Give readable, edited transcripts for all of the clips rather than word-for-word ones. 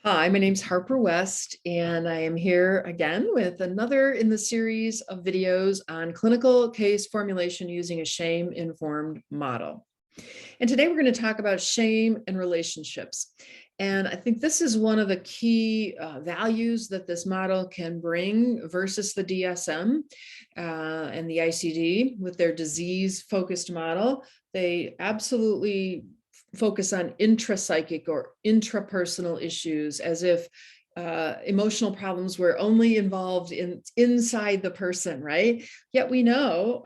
Hi, my name's Harper West, and I am here again with another in the series of videos on clinical case formulation using a shame-informed model. And today we're going to talk about shame and relationships. And I think this is one of the key values that this model can bring versus the DSM and the ICD with their disease-focused model. They absolutely focus on intrapsychic or intrapersonal issues as if emotional problems were only involved inside the person, right? Yet we know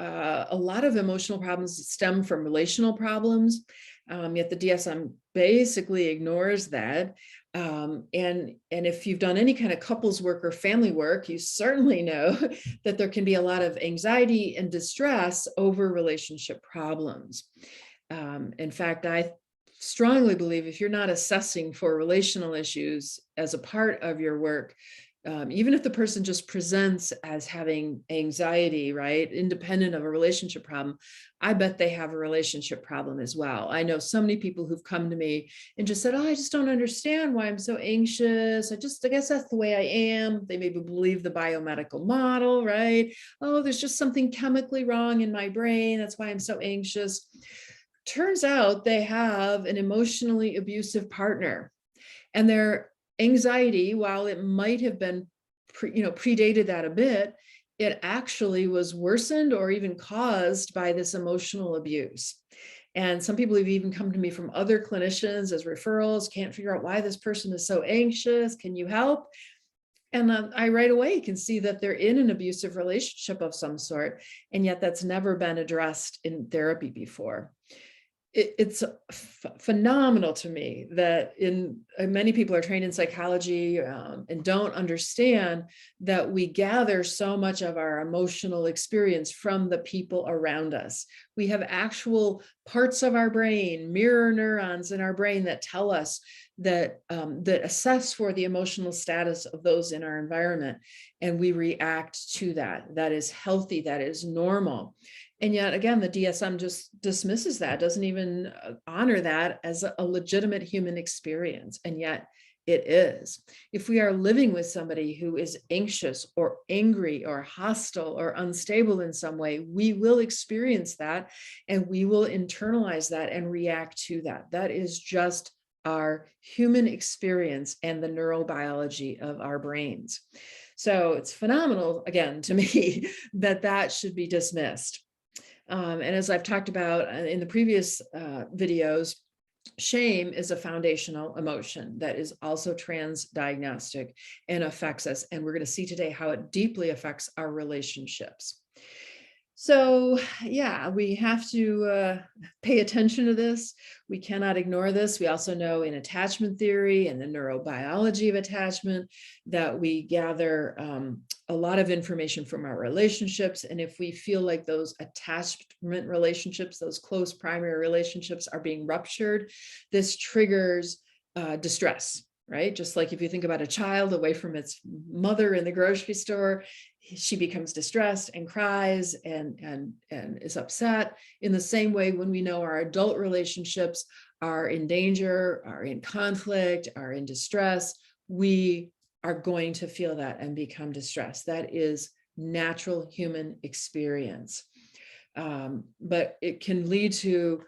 a lot of emotional problems stem from relational problems, yet the DSM basically ignores that. And if you've done any kind of couples work or family work, you certainly know that there can be a lot of anxiety and distress over relationship problems. In fact, I strongly believe if you're not assessing for relational issues as a part of your work, even if the person just presents as having anxiety, right, independent of a relationship problem, I bet they have a relationship problem as well. I know so many people who've come to me and just said, oh, I just don't understand why I'm so anxious. I guess that's the way I am. They maybe believe the biomedical model, right? Oh, there's just something chemically wrong in my brain. That's why I'm so anxious. Turns out they have an emotionally abusive partner, and their anxiety, while it might have been predated that a bit, it actually was worsened or even caused by this emotional abuse. And some people have even come to me from other clinicians as referrals, can't figure out why this person is so anxious. Can you help? And I right away can see that they're in an abusive relationship of some sort, and yet that's never been addressed in therapy before. It's phenomenal to me that many people are trained in psychology and don't understand that we gather so much of our emotional experience from the people around us. We have actual parts of our brain, mirror neurons in our brain that tell us that assess for the emotional status of those in our environment, and we react to that. That is healthy, that is normal. And yet again, the DSM just dismisses that, doesn't even honor that as a legitimate human experience. And yet it is. If we are living with somebody who is anxious or angry or hostile or unstable in some way, we will experience that and we will internalize that and react to that. That is just our human experience and the neurobiology of our brains. So it's phenomenal, again, to me, that should be dismissed. And as I've talked about in the previous videos, shame is a foundational emotion that is also trans-diagnostic and affects us. And we're going to see today how it deeply affects our relationships. So yeah, we have to pay attention to this. We cannot ignore this. We also know in attachment theory and the neurobiology of attachment that we gather a lot of information from our relationships. And if we feel like those attachment relationships, those close primary relationships are being ruptured, this triggers distress. Right? Just like if you think about a child away from its mother in the grocery store, she becomes distressed and cries and is upset. In the same way, when we know our adult relationships are in danger, are in conflict, are in distress, we are going to feel that and become distressed. That is natural human experience. But it can lead to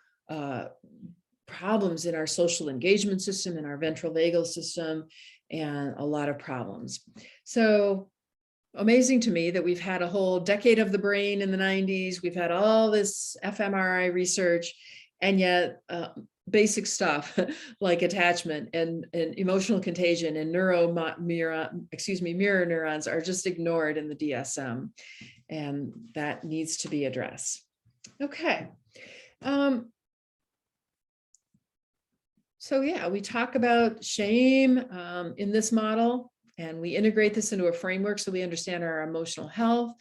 problems in our social engagement system, in our ventral vagal system, and a lot of problems. So amazing to me that we've had a whole decade of the brain in the 90s. We've had all this fMRI research, and yet basic stuff like attachment and emotional contagion and mirror neurons are just ignored in the DSM, and that needs to be addressed. Okay. So yeah, we talk about shame in this model, and we integrate this into a framework so we understand our emotional health.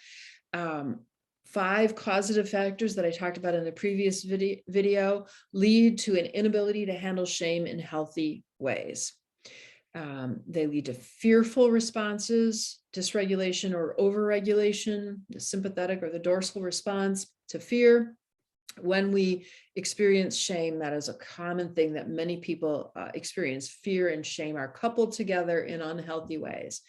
5 causative factors that I talked about in the previous video lead to an inability to handle shame in healthy ways. They lead to fearful responses, dysregulation or overregulation, the sympathetic or the dorsal response to fear. When we experience shame, that is a common thing that many people experience. Fear and shame are coupled together in unhealthy ways,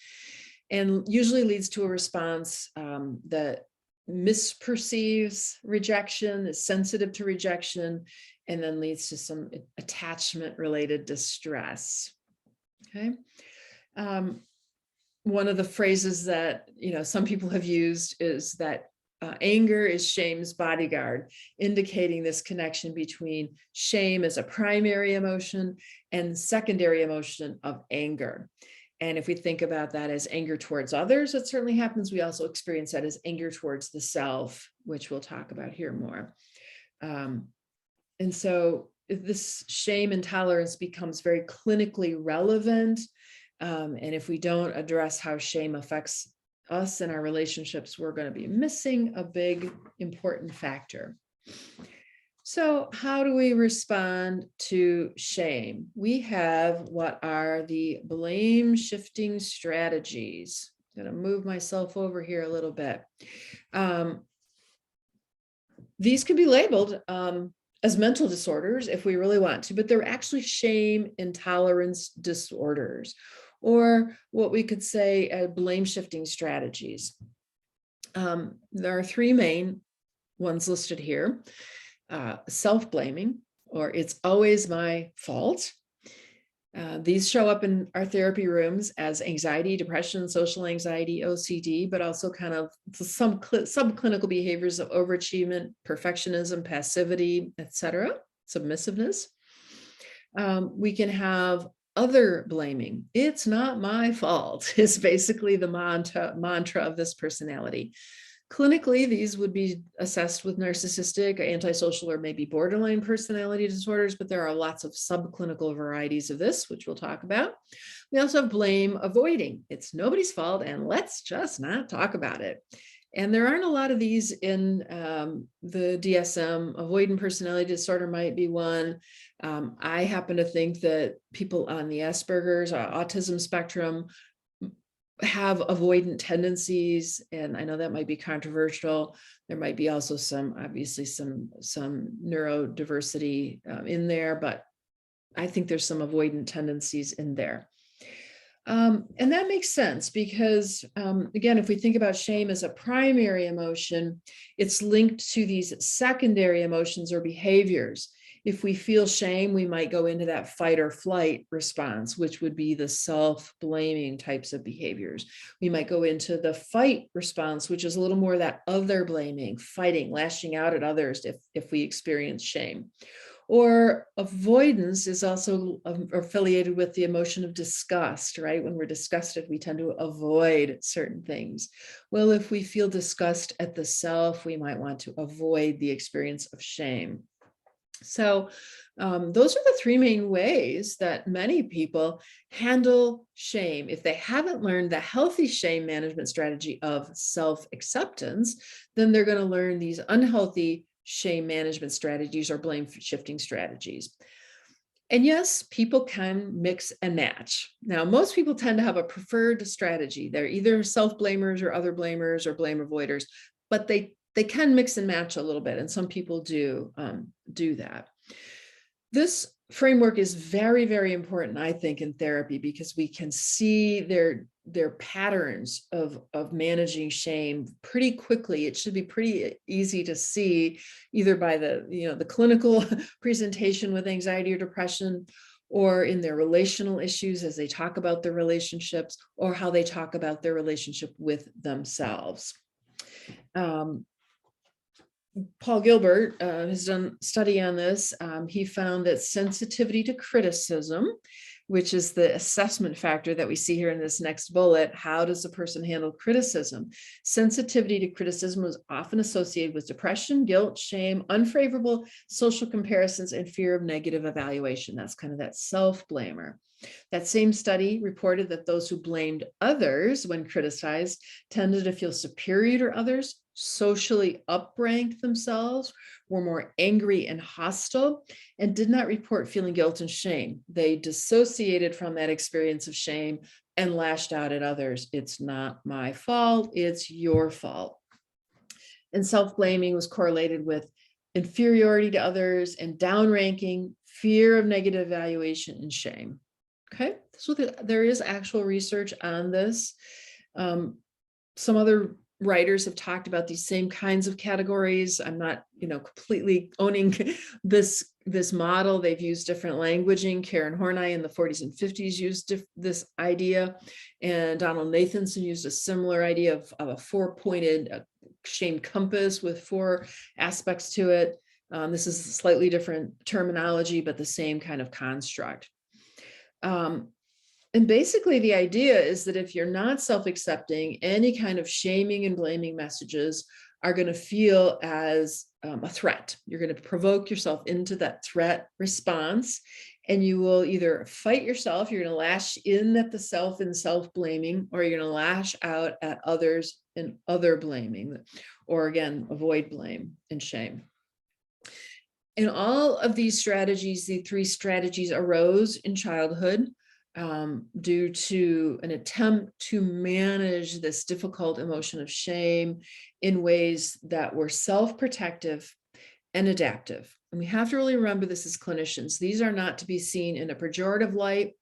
and usually leads to a response that misperceives rejection, is sensitive to rejection, and then leads to some attachment related distress. Okay. One of the phrases that some people have used is that anger is shame's bodyguard, indicating this connection between shame as a primary emotion and secondary emotion of anger. And if we think about that as anger towards others, it certainly happens. We also experience that as anger towards the self, which we'll talk about here more. And so this shame intolerance becomes very clinically relevant. And if we don't address how shame affects us and our relationships, we're going to be missing a big, important factor. So how do we respond to shame? We have what are the blame shifting strategies. I'm going to move myself over here a little bit. These can be labeled as mental disorders if we really want to, but they're actually shame intolerance disorders, or what we could say blame shifting strategies. There are three main ones listed here. Self-blaming, or it's always my fault. These show up in our therapy rooms as anxiety, depression, social anxiety, OCD, but also kind of some subclinical behaviors of overachievement, perfectionism, passivity, etc., submissiveness. We can have other blaming. It's not my fault is basically the mantra of this personality. Clinically, these would be assessed with narcissistic, antisocial, or maybe borderline personality disorders, but there are lots of subclinical varieties of this, which we'll talk about. We also have blame avoiding. It's nobody's fault, and let's just not talk about it. And there aren't a lot of these in the DSM. Avoidant personality disorder might be one. I happen to think that people on the Asperger's or autism spectrum have avoidant tendencies, and I know that might be controversial. There might be also obviously some neurodiversity in there, but I think there's some avoidant tendencies in there. And that makes sense because, again, if we think about shame as a primary emotion, it's linked to these secondary emotions or behaviors. If we feel shame, we might go into that fight or flight response, which would be the self-blaming types of behaviors. We might go into the fight response, which is a little more that other blaming, fighting, lashing out at others if we experience shame. Or avoidance is also affiliated with the emotion of disgust, right? When we're disgusted, we tend to avoid certain things. Well, if we feel disgust at the self, we might want to avoid the experience of shame. So those are the three main ways that many people handle shame. If they haven't learned the healthy shame management strategy of self-acceptance, then they're going to learn these unhealthy shame management strategies or blame shifting strategies. And yes, people can mix and match. Now, most people tend to have a preferred strategy. They're either self-blamers or other blamers or blame avoiders, but they can mix and match a little bit, and some people do that. This framework is very, very important, I think, in therapy because we can see their patterns of managing shame pretty quickly. It should be pretty easy to see either by the clinical presentation with anxiety or depression, or in their relational issues as they talk about their relationships, or how they talk about their relationship with themselves. Paul Gilbert has done a study on this. He found that sensitivity to criticism, which is the assessment factor that we see here in this next bullet, how does a person handle criticism? Sensitivity to criticism was often associated with depression, guilt, shame, unfavorable social comparisons, and fear of negative evaluation. That's kind of that self-blamer. That same study reported that those who blamed others when criticized tended to feel superior to others, socially upranked themselves, were more angry and hostile, and did not report feeling guilt and shame. They dissociated from that experience of shame and lashed out at others. It's not my fault, it's your fault. And self-blaming was correlated with inferiority to others, and downranking, fear of negative evaluation, and shame. Okay, so there is actual research on this. Some other writers have talked about these same kinds of categories. I'm not, completely owning this model. They've used different languaging. Karen Horney in the 40s and 50s used this idea, and Donald Nathanson used a similar idea of a four-pointed shame compass with 4 aspects to it. This is a slightly different terminology, but the same kind of construct. And basically the idea is that if you're not self-accepting, any kind of shaming and blaming messages are going to feel as a threat. You're going to provoke yourself into that threat response, and you will either fight yourself, you're going to lash in at the self in self-blaming, or you're going to lash out at others in other blaming, or again, avoid blame and shame. In all of these strategies, the 3 strategies arose in childhood due to an attempt to manage this difficult emotion of shame in ways that were self-protective and adaptive. And we have to really remember this as clinicians. These are not to be seen in a pejorative light.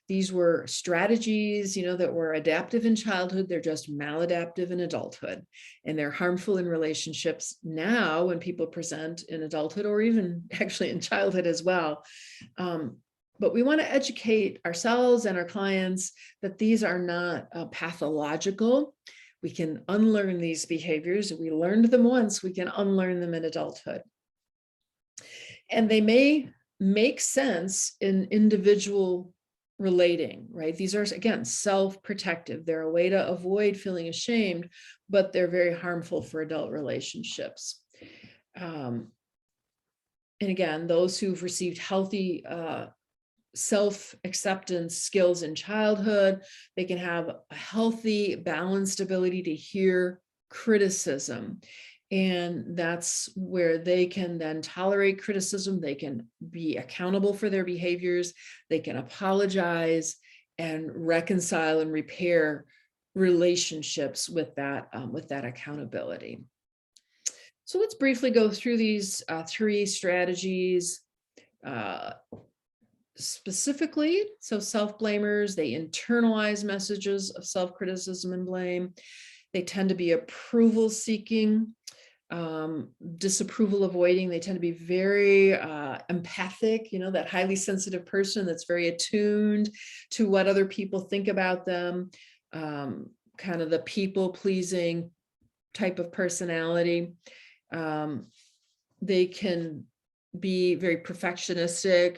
These were strategies, that were adaptive in childhood. They're just maladaptive in adulthood. And they're harmful in relationships now when people present in adulthood, or even actually in childhood as well. But we want to educate ourselves and our clients that these are not pathological. We can unlearn these behaviors. If we learned them once, we can unlearn them in adulthood. And they may make sense in individual relating, right? These are, again, self-protective. They're a way to avoid feeling ashamed, but they're very harmful for adult relationships. And again, those who've received healthy self-acceptance skills in childhood, they can have a healthy, balanced ability to hear criticism. And that's where they can then tolerate criticism. They can be accountable for their behaviors. They can apologize and reconcile and repair relationships with that accountability. So let's briefly go through these 3 strategies. Specifically, so self-blamers, they internalize messages of self-criticism and blame. They tend to be approval seeking, disapproval avoiding. They tend to be very empathic, that highly sensitive person that's very attuned to what other people think about them, kind of the people pleasing type of personality. They can be very perfectionistic.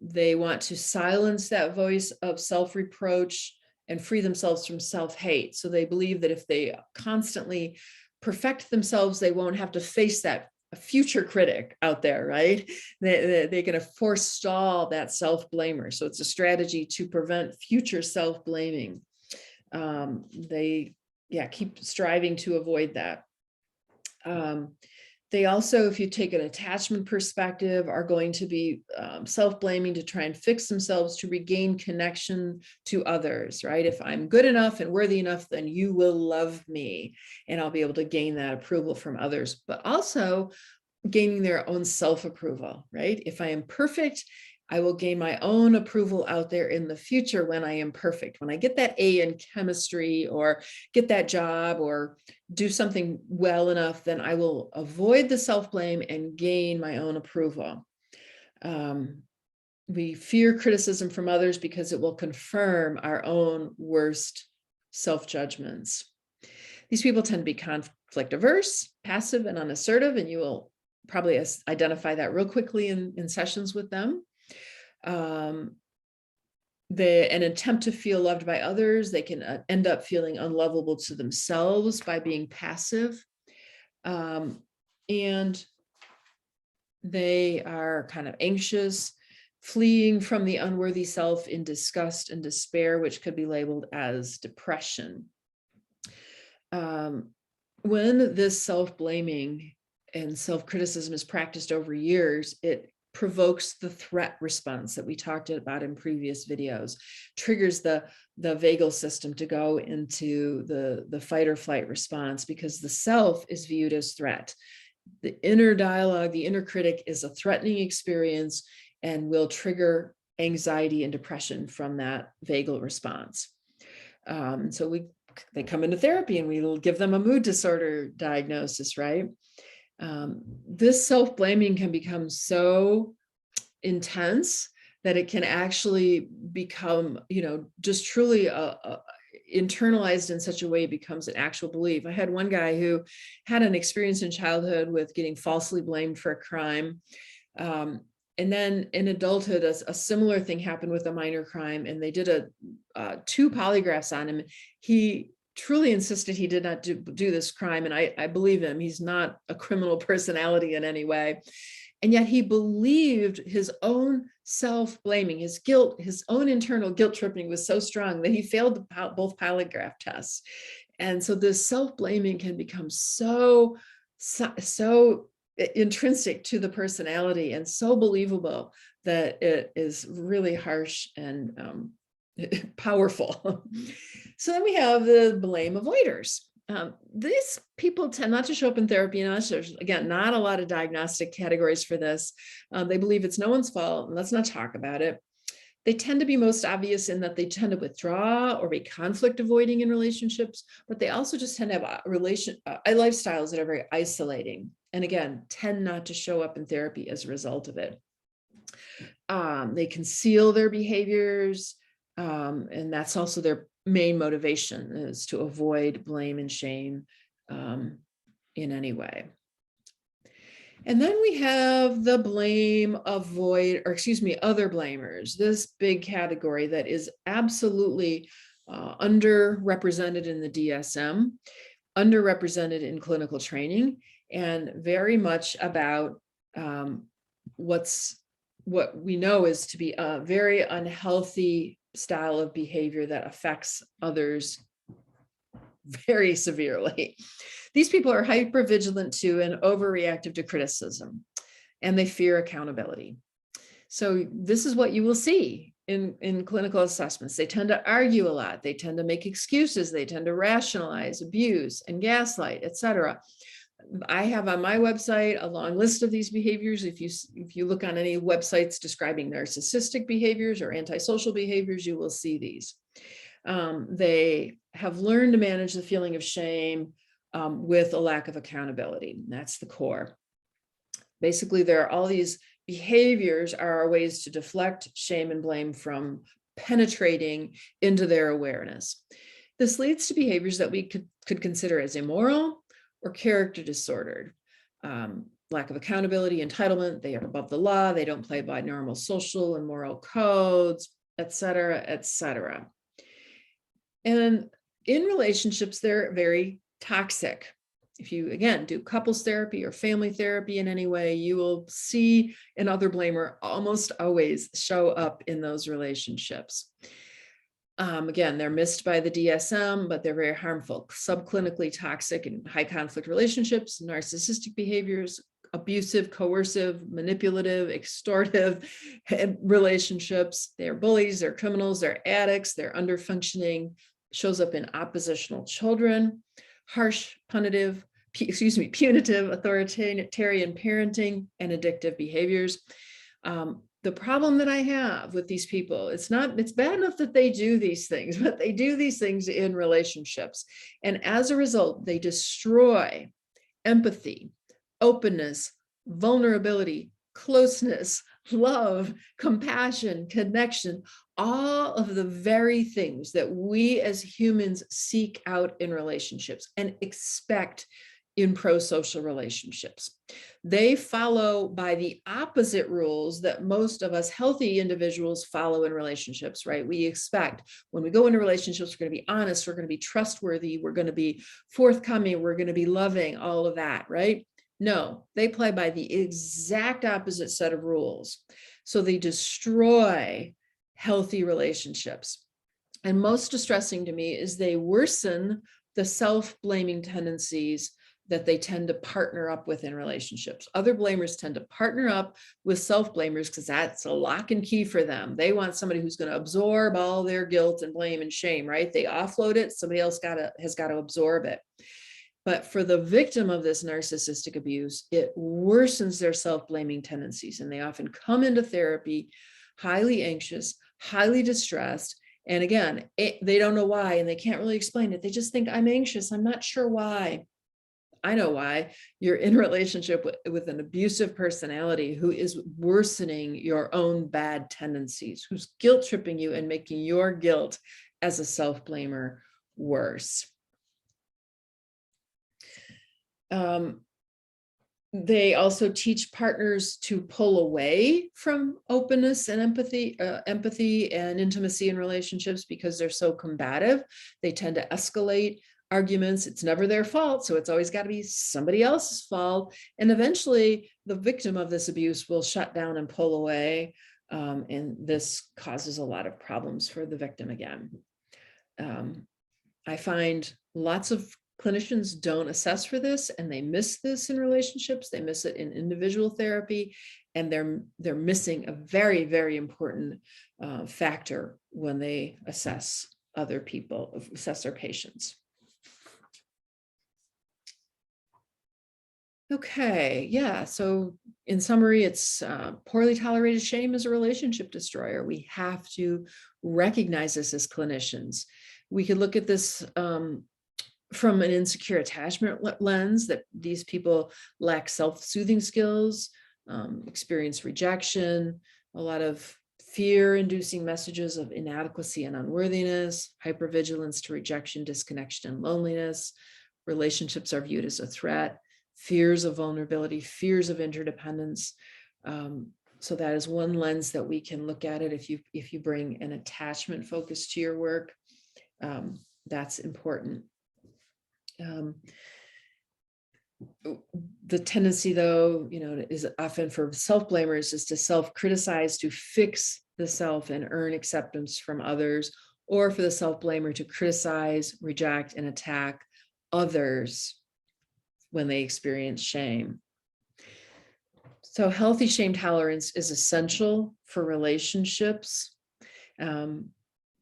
They want to silence that voice of self-reproach and free themselves from self-hate. So they believe that if they constantly perfect themselves, they won't have to face that future critic out there, right? They're going to forestall that self-blamer. So it's a strategy to prevent future self-blaming. They keep striving to avoid that. They also, if you take an attachment perspective, are going to be self-blaming to try and fix themselves to regain connection to others, right? If I'm good enough and worthy enough, then you will love me, and I'll be able to gain that approval from others, but also gaining their own self-approval, right? If I am perfect, I will gain my own approval out there in the future when I am perfect. When I get that A in chemistry, or get that job, or do something well enough, then I will avoid the self-blame and gain my own approval. We fear criticism from others because it will confirm our own worst self-judgments. These people tend to be conflict averse, passive, and unassertive, and you will probably identify that real quickly in sessions with them. An attempt to feel loved by others, they can end up feeling unlovable to themselves by being passive. And they are kind of anxious, fleeing from the unworthy self in disgust and despair, which could be labeled as depression. When this self-blaming and self-criticism is practiced over years, it provokes the threat response that we talked about in previous videos, triggers the vagal system to go into the fight or flight response, because the self is viewed as threat. The inner dialogue, the inner critic is a threatening experience and will trigger anxiety and depression from that vagal response. So they come into therapy and we'll give them a mood disorder diagnosis, right? This self-blaming can become so intense that it can actually become, just truly internalized in such a way it becomes an actual belief. I had one guy who had an experience in childhood with getting falsely blamed for a crime. And then in adulthood, a similar thing happened with a minor crime, and they did 2 polygraphs on him. He truly insisted he did not do this crime, and I believe him. He's not a criminal personality in any way. And yet he believed his own self-blaming, his guilt, his own internal guilt tripping was so strong that he failed both polygraph tests. And so this self-blaming can become so intrinsic to the personality and so believable that it is really harsh and powerful. So then we have the blame avoiders. These people tend not to show up in therapy, and there's, again, not a lot of diagnostic categories for this. They believe it's no one's fault and let's not talk about it. They tend to be most obvious in that they tend to withdraw or be conflict avoiding in relationships, but they also just tend to have lifestyles that are very isolating, and again, tend not to show up in therapy as a result of it. They conceal their behaviors, and that's also their main motivation, is to avoid blame and shame in any way. And then we have the other blamers, this big category that is absolutely underrepresented in the DSM, underrepresented in clinical training, and very much about what we know is to be a very unhealthy style of behavior that affects others very severely. These people are hypervigilant to and overreactive to criticism, and they fear accountability. So this is what you will see in clinical assessments. They tend to argue a lot. They tend to make excuses. They tend to rationalize, abuse, and gaslight, etc. I have on my website a long list of these behaviors. If you look on any websites describing narcissistic behaviors or antisocial behaviors, you will see these. They have learned to manage the feeling of shame with a lack of accountability. That's the core. Basically, there are all these behaviors are ways to deflect shame and blame from penetrating into their awareness. This leads to behaviors that we could consider as immoral or character disordered. Lack of accountability, entitlement, they are above the law, they don't play by normal social and moral codes, etc., etc. And in relationships, they're very toxic. If you, again, do couples therapy or family therapy in any way, you will see an other blamer almost always show up in those relationships. Again, they're missed by the DSM, but they're very harmful. Subclinically toxic and high conflict relationships, narcissistic behaviors, abusive, coercive, manipulative, extortive relationships. They're bullies, they're criminals, they're addicts, they're underfunctioning, shows up in oppositional children, harsh, punitive, authoritarian parenting, and addictive behaviors. The problem that I have with these people, it's bad enough that they do these things, but they do these things in relationships. And as a result, they destroy empathy, openness, vulnerability, closeness, love, compassion, connection, all of the very things that we as humans seek out in relationships and expect in pro-social relationships. They follow by the opposite rules that most of us healthy individuals follow in relationships, right? We expect when we go into relationships, we're going to be honest, we're going to be trustworthy, we're going to be forthcoming, we're going to be loving, all of that, right? No, they play by the exact opposite set of rules. So they destroy healthy relationships. And most distressing to me is they worsen the self-blaming tendencies that they tend to partner up with in relationships. Other blamers tend to partner up with self-blamers because that's a lock and key for them. They want somebody who's going to absorb all their guilt and blame and shame, right? They offload it, somebody else has got to absorb it. But for the victim of this narcissistic abuse, it worsens their self-blaming tendencies. And they often come into therapy highly anxious, highly distressed. And again, they don't know why, and they can't really explain it. They just think, I'm anxious. I'm not sure why. I know why. You're in a relationship with an abusive personality who is worsening your own bad tendencies, who's guilt tripping you and making your guilt as a self-blamer worse. They also teach partners to pull away from openness and empathy and intimacy in relationships because they're so combative. They tend to escalate arguments. It's never their fault, so it's always got to be somebody else's fault. And eventually, the victim of this abuse will shut down and pull away, and this causes a lot of problems for the victim again. I find lots of clinicians don't assess for this, and they miss this in relationships. They miss it in individual therapy, and they're missing a very, very important factor when they assess other people, assess their patients. Okay, yeah, so in summary, it's poorly tolerated shame is a relationship destroyer. We have to recognize this as clinicians. We could look at this from an insecure attachment lens, that these people lack self-soothing skills, experience rejection, a lot of fear-inducing messages of inadequacy and unworthiness, hypervigilance to rejection, disconnection, and loneliness. Relationships are viewed as a threat, fears of vulnerability, fears of interdependence. So that is one lens that we can look at it. If you bring an attachment focus to your work, that's important. The tendency, though, is often for self-blamers is to self-criticize, to fix the self and earn acceptance from others, or for the self-blamer to criticize, reject, and attack others when they experience shame. So healthy shame tolerance is essential for relationships.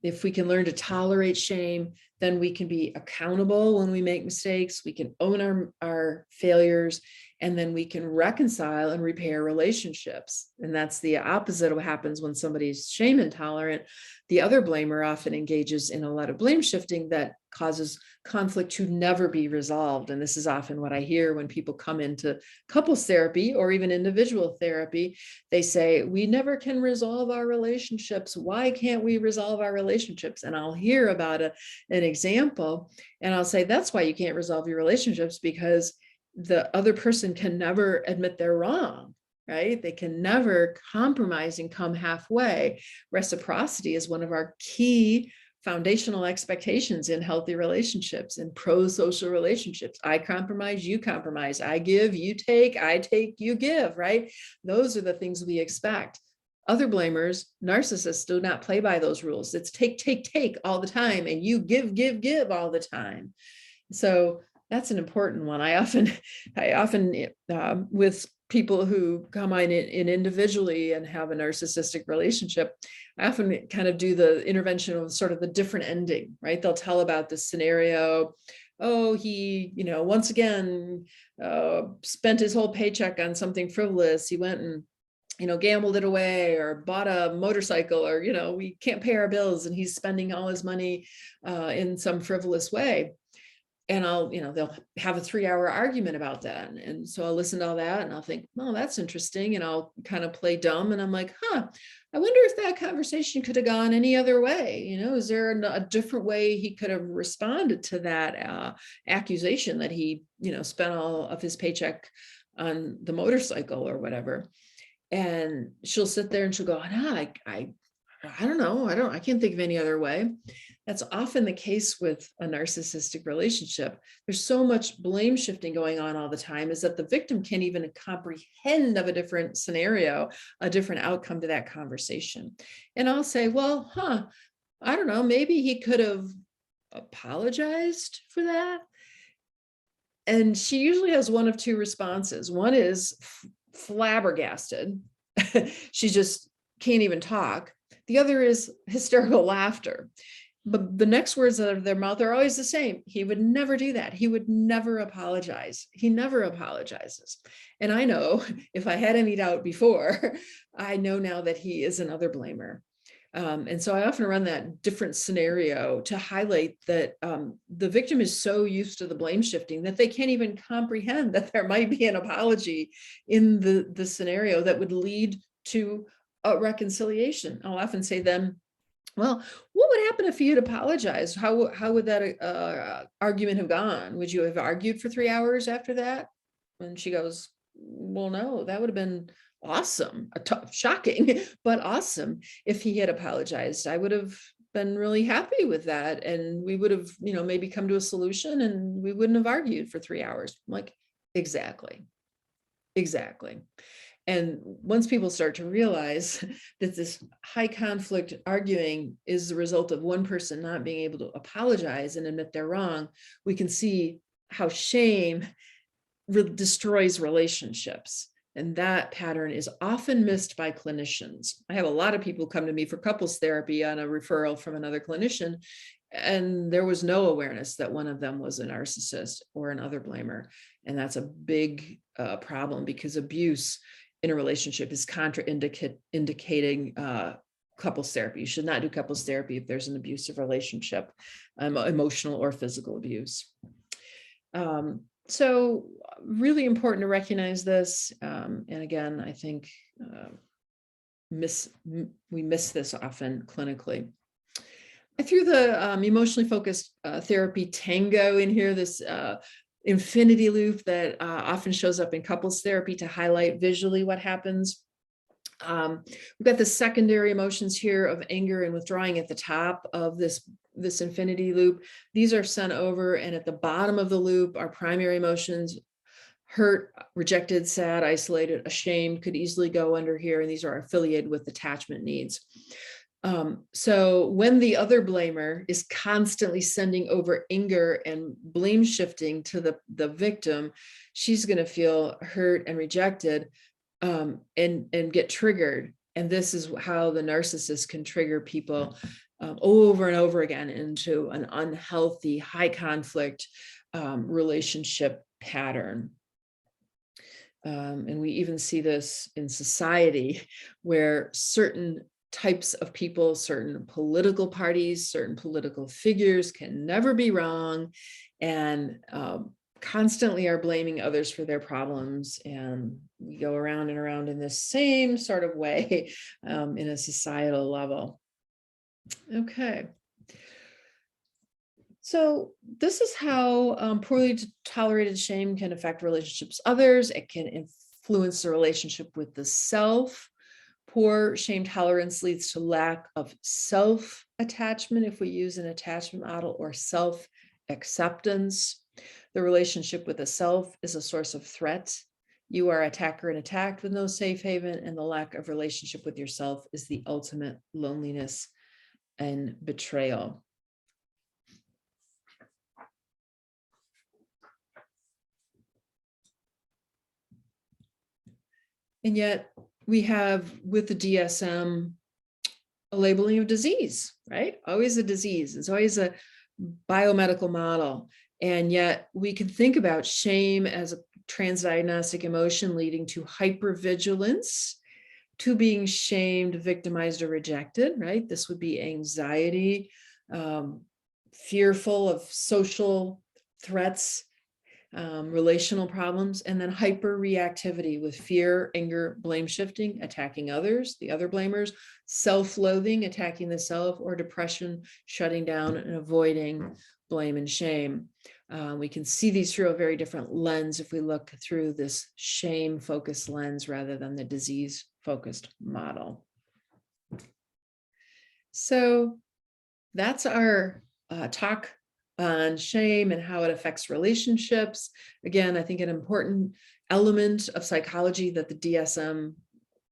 If we can learn to tolerate shame, then we can be accountable when we make mistakes. We can own our failures, and then we can reconcile and repair relationships. And that's the opposite of what happens when somebody's shame intolerant. The other blamer often engages in a lot of blame shifting that causes conflict to never be resolved. And this is often what I hear when people come into couples therapy or even individual therapy. They say, we never can resolve our relationships. Why can't we resolve our relationships? And I'll hear about an example, and I'll say, that's why you can't resolve your relationships, because the other person can never admit they're wrong, right? They can never compromise and come halfway. Reciprocity is one of our key foundational expectations in healthy relationships and pro-social relationships. I compromise, you compromise. I give, you take. I take, you give, right? Those are the things we expect. Other blamers, narcissists, do not play by those rules. It's take, take, take all the time, and you give, give, give all the time. So that's an important one. I often with people who come in individually and have a narcissistic relationship, I often kind of do the intervention of sort of the different ending, right? They'll tell about this scenario. Oh, he, once again, spent his whole paycheck on something frivolous. He went and, gambled it away, or bought a motorcycle, or, we can't pay our bills and he's spending all his money in some frivolous way. And they'll have a 3-hour argument about that. And so I'll listen to all that and I'll think, oh, that's interesting. And I'll kind of play dumb. And I'm like, I wonder if that conversation could have gone any other way. Is there a different way he could have responded to that accusation that he, spent all of his paycheck on the motorcycle or whatever. And she'll sit there and she'll go, I don't know. I can't think of any other way. That's often the case with a narcissistic relationship. There's so much blame shifting going on all the time, is that the victim can't even comprehend of a different scenario, a different outcome to that conversation. And I'll say, well, I don't know, maybe he could have apologized for that. And she usually has one of two responses. One is flabbergasted. She just can't even talk. The other is hysterical laughter. but the next words out of their mouth are always the same. He would never do that. He would never apologize. He never apologizes. And I know, if I had any doubt before, I know now that he is another blamer. And so I often run that different scenario to highlight that the victim is so used to the blame shifting that they can't even comprehend that there might be an apology in the scenario that would lead to a reconciliation. I'll often say then, well, what would happen if you had apologized? How would that argument have gone? Would you have argued for 3 hours after that? And she goes, well, no, that would have been awesome, shocking, but awesome. If he had apologized, I would have been really happy with that. And we would have, maybe come to a solution and we wouldn't have argued for 3 hours. I'm like, exactly. And once people start to realize that this high conflict arguing is the result of one person not being able to apologize and admit they're wrong, we can see how shame destroys relationships. And that pattern is often missed by clinicians. I have a lot of people come to me for couples therapy on a referral from another clinician, and there was no awareness that one of them was a narcissist or another blamer. And that's a big problem, because abuse in a relationship is indicating couples therapy. You should not do couples therapy if there's an abusive relationship, emotional or physical abuse. So really important to recognize this. And again, I think we miss this often clinically. I threw the emotionally focused therapy tango in here, this infinity loop that often shows up in couples therapy to highlight visually what happens. We've got the secondary emotions here of anger and withdrawing at the top of this infinity loop. These are sent over, and at the bottom of the loop are primary emotions: hurt, rejected, sad, isolated, ashamed could easily go under here, and these are affiliated with attachment needs. So when the other blamer is constantly sending over anger and blame shifting to the victim, she's going to feel hurt and rejected, and get triggered. And this is how the narcissist can trigger people over and over again into an unhealthy, high conflict relationship pattern. And we even see this in society, where certain types of people, certain political parties, certain political figures can never be wrong, and constantly are blaming others for their problems. And we go around and around in this same sort of way in a societal level. Okay. So this is how poorly tolerated shame can affect relationships with others. It can influence the relationship with the self. Poor shame tolerance leads to lack of self-attachment, if we use an attachment model, or self-acceptance. The relationship with the self is a source of threat. You are attacker and attacked with no safe haven, and the lack of relationship with yourself is the ultimate loneliness and betrayal. And yet we have, with the DSM, a labeling of disease, right? Always a disease. It's always a biomedical model. And yet we can think about shame as a trans-diagnostic emotion leading to hypervigilance, to being shamed, victimized, or rejected, right? This would be anxiety, fearful of social threats, relational problems, and then hyperreactivity with fear, anger, blame shifting, attacking others, the other blamers, self-loathing, attacking the self, or depression, shutting down and avoiding blame and shame. We can see these through a very different lens if we look through this shame-focused lens rather than the disease-focused model. So that's our talk on shame and how it affects relationships. Again, I think an important element of psychology that the DSM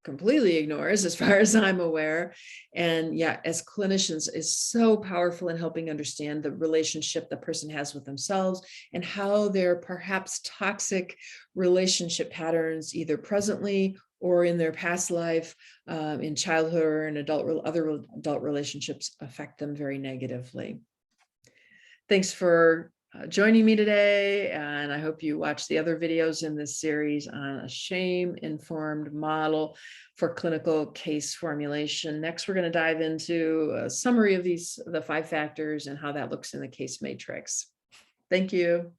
completely ignores, as far as I'm aware, and yeah, as clinicians, is so powerful in helping understand the relationship the person has with themselves and how their perhaps toxic relationship patterns, either presently or in their past life, in childhood or in other adult relationships affect them very negatively. Thanks for joining me today, and I hope you watch the other videos in this series on a shame-informed model for clinical case formulation. Next, we're going to dive into a summary of the 5 factors and how that looks in the case matrix. Thank you.